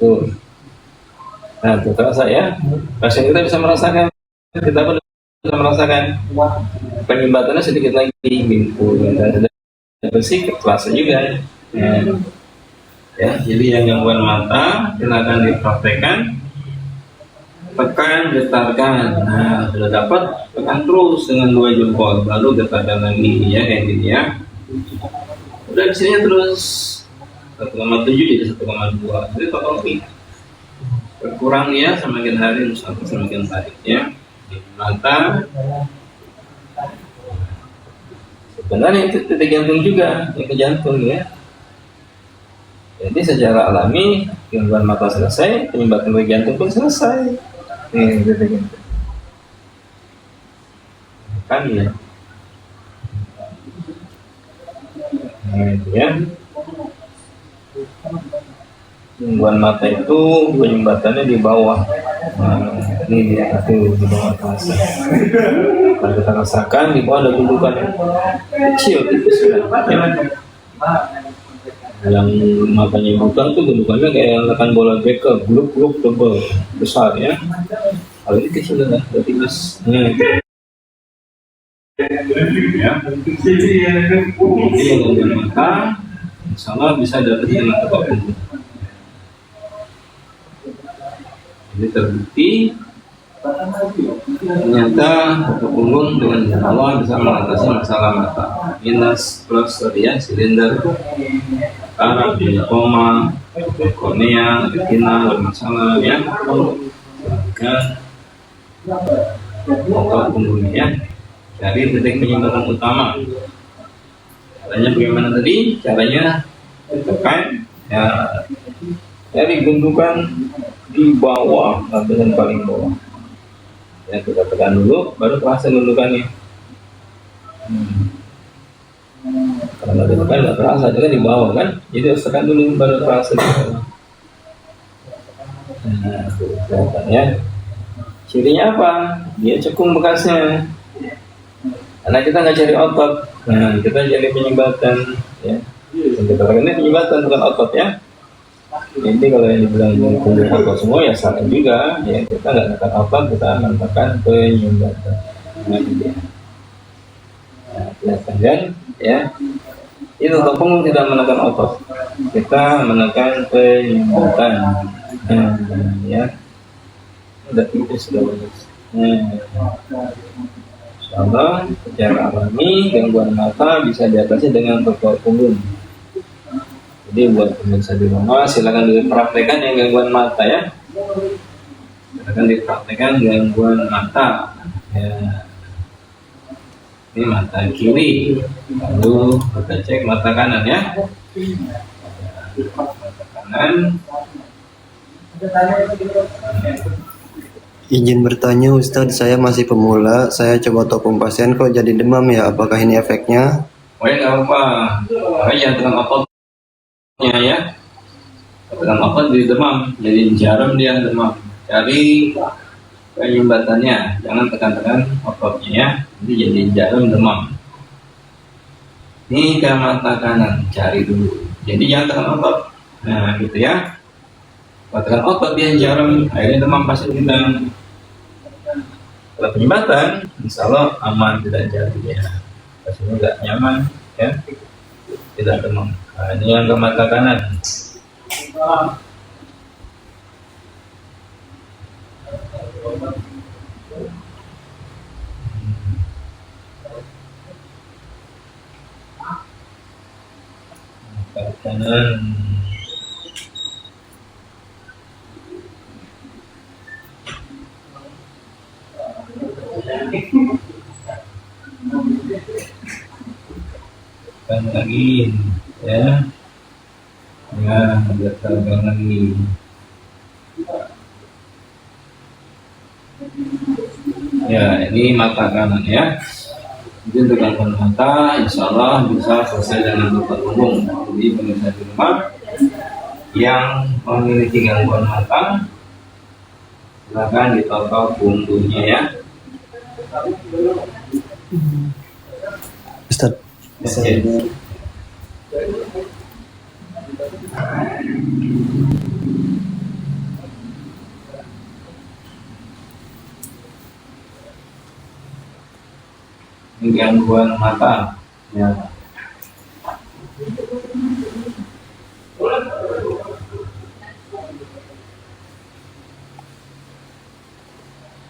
Tuh. Nah, tuh terasa ya. Pasien kita bisa merasakan, kita pun bisa merasakan penyumbatannya sedikit lagi, bingku dan bersih terasa juga. Ya, jadi yang gangguan mata silakan dipraktekkan, tekan, getarkan. Nah, sudah dapat, tekan terus dengan 2 jempol, baru getarkan lagi ya, kayak gini ya. Udah di sini terus 1,7 jadi 1,2. Jadi total lebih berkurang ya, semakin hari semakin baik ya. Di mata sebenarnya itu titik jantung juga, ke jantung ya. Jadi secara alami gangguan mata selesai, penyumbatan ke jantung pun selesai. Nih, titik jantung. Kan ya. Nah, itu ya. Gangguan mata itu penyumbatannya di bawah. Nah, ini dia itu di bawah rasa. Kalau kita rasakan di bawah ada gundukan yang kecil itu sudah. Yang matanya bukan tuh gundukannya kayak lekan bola bekel, gluk-gluk tebal besar ya. Kalau ini kecil udah tipis. Ya. Jadi gangguan mata, insya bisa dapat dengan tebak punggung. Jadi terbukti ternyata tebak punggung dengan awal bisa mengatasi masalah mata. Minus plus tadi ya, silinder, karat, koma, kornea, retina bermasalah ya. Tebak punggungnya ya. Cari titik penyumbatan utama. Caranya bagaimana tadi? Caranya tekan ya, cari gundukan di bawah, bagian paling bawah. Ya, kita tekan dulu, baru terasa gundukannya. Kalau nggak ditekan nggak terasa, itu kan di bawah kan? Jadi harus tekan dulu baru terasa di bawah. Nah, tuh kelihatan ya. Cirinya apa? Dia cekung bekasnya. Karena kita nggak cari otot, nah kita cari penyumbatan ya. Kita ini penyumbatan bukan otot ya. Jadi kalau yang dibilang punggung otot semua ya salah juga ya, kita nggak tekan otot, kita akan tekan penyumbatan. Nah, kelihatan kan ya. Itu punggung tidak menekan otot, kita menekan penyumbatan. Ya udah tipis sudah bagus. Insyaallah secara alami gangguan mata bisa diatasi dengan tepuk punggung. Jadi buat pemirsa di rumah silakan dipraktekkan yang gangguan mata ya. Silakan dipraktekkan gangguan mata. Ya. Ini mata kiri, lalu kita cek mata kanan ya. Mata kanan. Izin bertanya Ustadz, saya masih pemula, saya coba topung pasien kok jadi demam ya, apakah ini efeknya? Oh ya nggak apa-apa, jangan tekan ototnya ya. Tekan otot jadi demam, jadi jarum dia demam. Cari penyumbatannya, jangan tekan-tekan ototnya ya, ini jadi jarum demam. Ini ke mata kanan, cari dulu. Jadi jangan tekan otot, nah gitu ya. Kalau tekan otot dia jarum, akhirnya demam pasien kita. Kalau penyumbatan, insya Allah aman, tidak jadi ya. Pasiennya nggak nyaman, ya, tidak demam. Nah, ini yang ke mata kanan. Mata kanan. Tekan lagi ya, tekan lagi ya. Ini mata kanan ya. Jadi gangguan mata insya Allah bisa selesai dengan tepuk punggung. Jadi pemirsa di rumah yang memiliki gangguan mata silakan ditotok punggungnya ya. Ustaz, gangguan mata. Ya.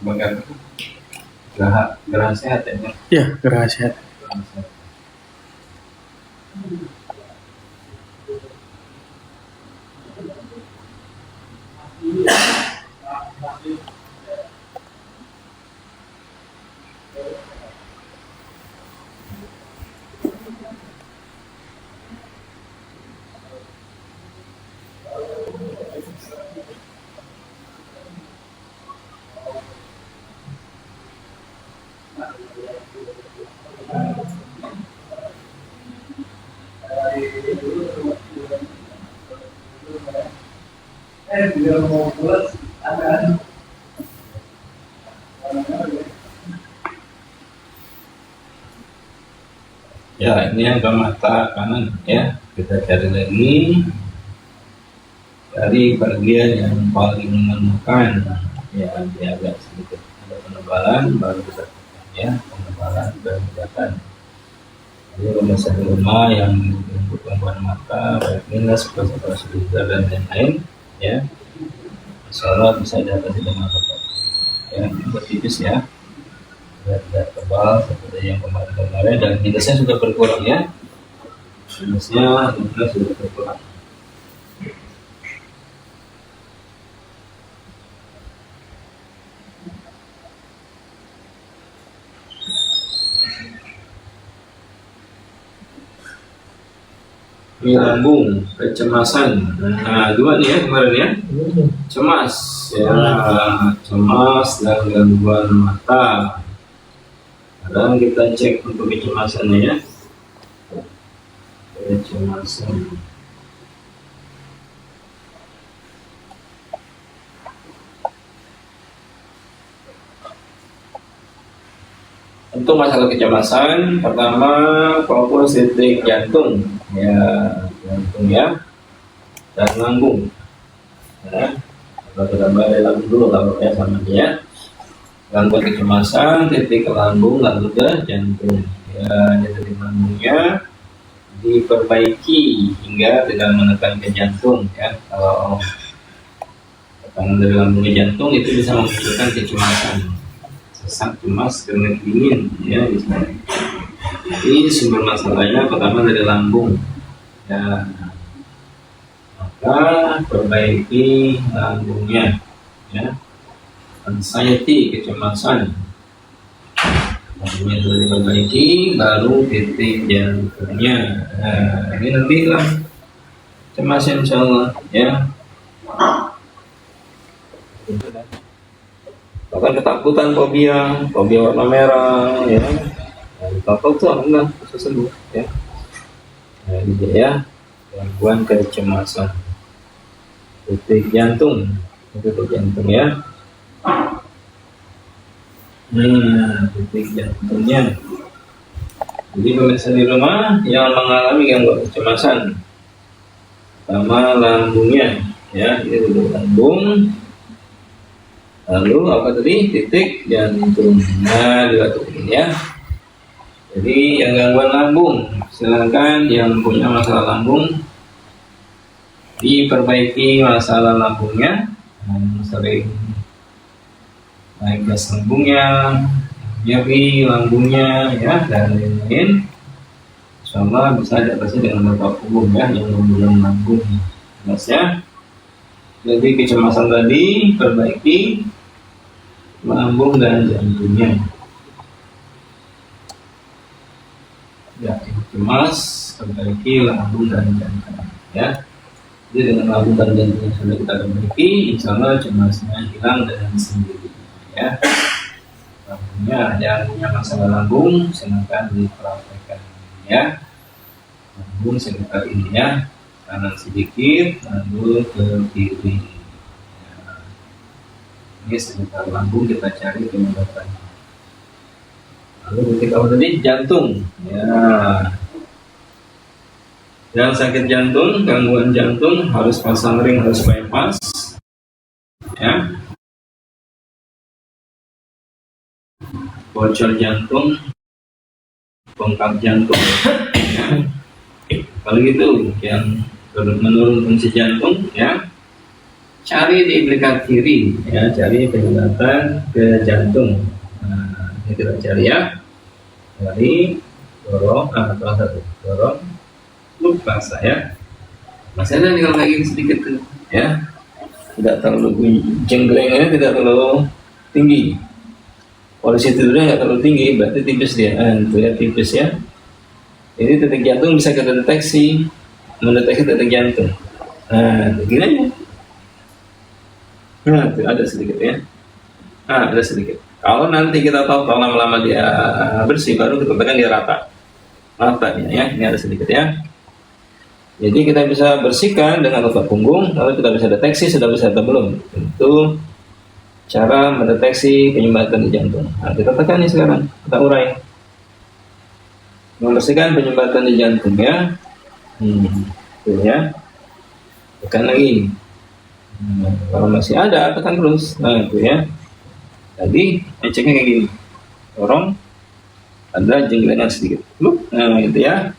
Bagaimana? Gerah sehat ya? Ya, gerah sehat. Ya, ini yang ke mata kanan ya. Kita cari lagi dari bagian yang paling menekan. Ya, dia agak sedikit ada penebalan, baru kita tekan ya, penebalan dan kelihatan. Jadi pembahasan rumah yang untuk gangguan mata, baik minus, plus operasi dan lain-lain ya. Insyaallah bisa diatasi dengan tepat. Ya, bertipis ya. Tidak tebal seperti yang kemarin dan minusnya sudah berkurang ya. Minusnya sudah berkurang. Lambung, kecemasan. Nah, dua nih ya kemarin ya. Cemas ya, cemas dan gangguan mata. Sekarang kita cek untuk kecemasannya ya. Kecemasan. Untuk masalah kecemasan, pertama fokus titik jantung ya, dan lambung. Ya, kalau kita balik lambung dulu kalau ya sama dia. Gangguan kecemasan, titik ke lambung lalu ke jantung. Ya, jadi lambungnya diperbaiki hingga tidak menekan ke jantung ya. Kalau tekanan dari lambung ke jantung itu bisa memunculkan kecemasan. Sesak, cemas, keringat dingin ya bisa. Ini sumber masalahnya pertama dari lambung ya, maka perbaiki lambungnya ya. Anxiety, kecemasan, lambungnya sudah diperbaiki, baru titik jantungnya. Nah, ini nanti lah cemas insyaallah ya. Bahkan ketakutan, fobia warna merah ya, takut tuh enggak bisa sembuh ya. Nah, ini ya gangguan kecemasan titik jantung ya. Titik jantungnya. Jadi pemirsa di rumah yang mengalami gangguan kecemasan, pertama lambungnya ya, ini dulu lambung. Lalu apa tadi? Titik jantung. Nah, diaturkan ya. Jadi yang gangguan lambung, silakan yang punya masalah lambung diperbaiki masalah lambungnya. Sering naik gas lambungnya, nyeri lambungnya ya, dan lain-lain. Insyaallah bisa diatasi dengan bapak umum ya, yang membunuh lambung. Jelas ya. Jadi kecemasan tadi perbaiki lambung dan jantungnya. Ya, cemas, perbaiki lambung dan jantung ya. Jadi dengan lambung dan jantung sudah kita perbaiki, insyaallah cemasnya hilang dengan sendirinya ya. Lambungnya yang punya masalah lambung, silakan dipraktekkan ya. Lambung sekitar ini ya, kanan sedikit, lalu ke kiri. Ini sekitar lambung kita cari penyebabnya. Lalu ketika tadi jantung, ya. Yang sakit jantung, gangguan jantung harus pasang ring, harus bypass, ya. Bocor jantung bengkak jantung. Ya. Kalau gitu yang menurun fungsi jantung, ya cari di belikat kiri, ya cari penyumbatan ke jantung. Nah, ini kita cari ya, dari dorong, salah satu dorong, rasa ya, masih ada tinggal lagi sedikit tuh, ya tidak terlalu jengglengnya, tidak terlalu tinggi, polisi tidurnya nggak terlalu tinggi, berarti tipis dia, itu ya tipis ya. Jadi titik jantung bisa kita deteksi, mendeteksi titik jantung. Nah, begini aja. Nah, itu ada sedikit ya. Nah, ada sedikit. Kalau nanti kita tahu kalau lama-lama dia bersih, baru kita tekan dia rata. Rata ya. Ini ada sedikit ya. Jadi kita bisa bersihkan dengan otot punggung, lalu kita bisa deteksi sudah bersih atau belum. Itu cara mendeteksi penyumbatan di jantung. Nah, kita tekan nih sekarang, kita urai. Membersihkan penyumbatan di jantung ya. Tuh ya. Tekan lagi. Kalau masih ada, tekan terus. Nah itu ya. Tadi ngeceknya kayak gini. Dorong. Ada jenggelengan sedikit. Nah itu ya.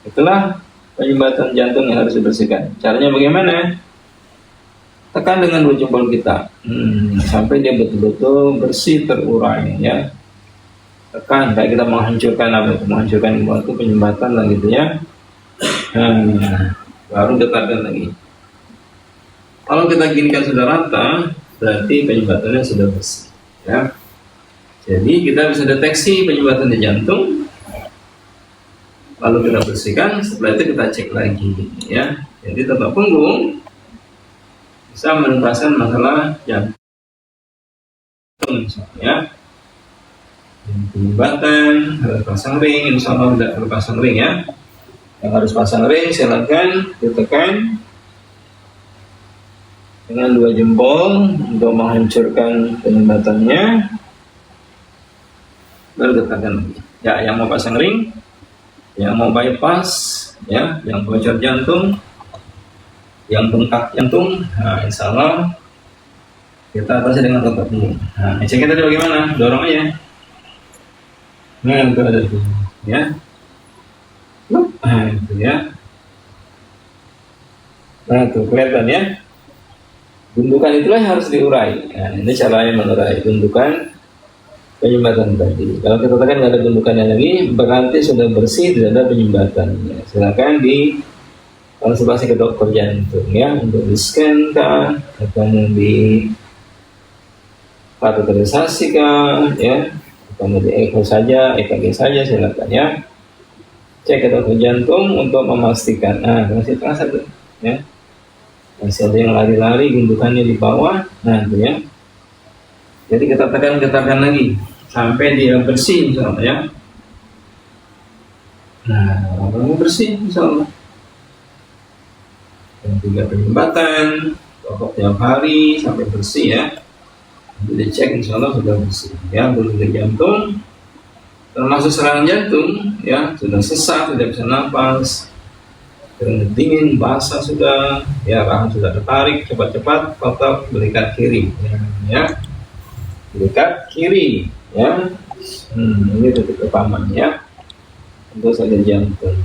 Itulah penyumbatan jantung yang harus dibersihkan. Caranya bagaimana? Tekan dengan dua jempol kita. Sampai dia betul-betul bersih, terurai ya. Tekan, kayak kita menghancurkan apa itu, menghancurkan batu penyumbatan lah gitu ya. Baru dekatkan lagi. Kalau kita ginikan sudah rata, berarti penyumbatannya sudah bersih ya. Jadi kita bisa deteksi penyumbatan di jantung, lalu kita bersihkan, setelah itu kita cek lagi ya. Jadi otot punggung bisa menuntaskan masalah jantung misalnya. Penyumbatan harus pasang ring, insya Allah tidak perlu pasang ring ya. Yang harus pasang ring silakan ditekan dengan dua jempol untuk menghancurkan penyumbatannya, baru tekan lagi. Ya, yang mau pasang ring, yang mau bypass, ya, yang bocor jantung, yang bengkak jantung, nah insya Allah kita atasi dengan otot punggung. Nah, ceknya tadi bagaimana? Dorong aja. Nah, itu ada tuh, ya. Nah, itu ya. Nah, tuh kelihatan ya. Gundukan itulah yang harus diurai. Nah, ini caranya mengurai gundukan penyumbatan tadi. Kalau kita tekan nggak ada gundukannya lagi, berarti sudah bersih, tidak ada penyumbatan. Ya, silakan di konsultasi ke dokter jantung ya, untuk di scan kah, atau di kateterisasi kah, ya. Kalau di echo saja, EKG saja silakan ya. Cek ke dokter jantung untuk memastikan. Nah, masih terasa tuh, ya. Masih ada yang lari-lari, gundukannya di bawah. Nah, itu ya. Jadi kita tekan lagi sampai dia bersih, misalnya ya. Nah, kalau bersih, misalnya. Dan juga penyumbatan, pokok tiap hari sampai bersih ya. Jadi cek insya Allah sudah bersih ya, belum di jantung, termasuk serangan jantung ya, sudah sesak, tidak bisa nafas, keringat dingin, basah sudah, ya rahang sudah tertarik, cepat-cepat potong belikat kiri ya, belikat kiri ya. Ini titik utama ya, untuk saja jantung.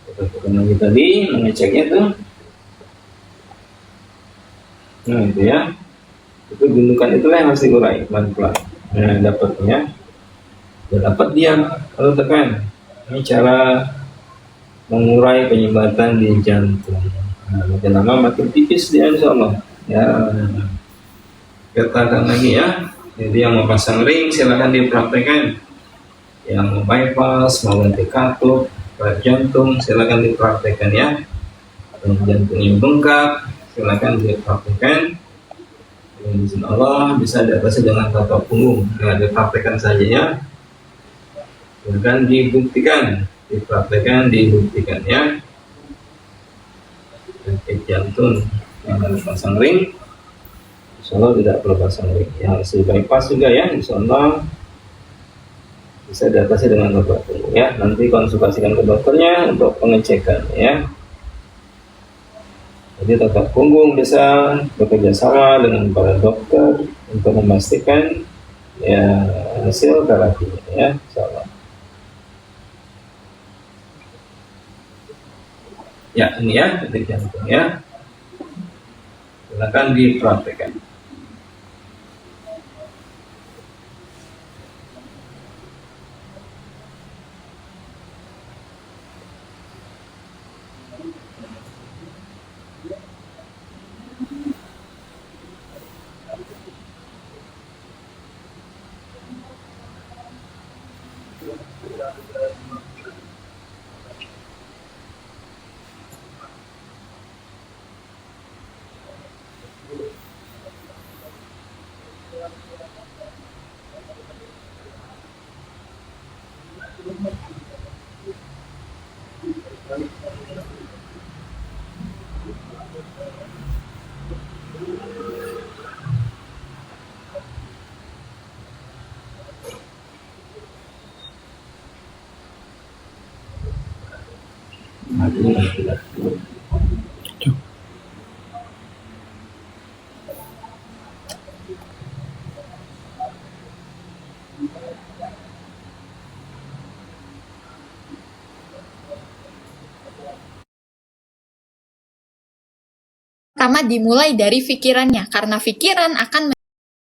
Kita tekan lagi tadi, mengeceknya tuh. Nah itu ya, itu gundukan itulah yang harus diurai pelan-pelan. Nah dapatnya, udah dapat dia kalau tekan. Ini cara mengurai penyumbatan di jantung. Nah, makin lama makin tipis dia insya Allah. Ya, katakan lagi ya. Jadi yang mau pasang ring silakan dipraktekkan. Yang mau bypass, mau ganti katup, jantung silakan dipraktekkan ya. Yang jantungnya bengkak, silakan dipraktekkan. Insya Allah bisa diatasi dengan otot punggung. Ya, dipraktekkan saja ya. Silakan dibuktikan, dipraktekkan, dibuktikan ya. Penyakit jantung yang harus pasang ring, insya Allah tidak perlu pasang ring. Yang harus bypass juga ya, insya Allah bisa diatasi dengan otot punggung ya. Nanti konsultasikan ke dokternya untuk pengecekan ya. Jadi otot punggung bisa bekerja sama dengan para dokter untuk memastikan ya hasil terapinya ya, insyaallah. Ya ini ya detik jantung ya, silakan dipraktekkan. Pertama dimulai dari pikirannya, karena pikiran akan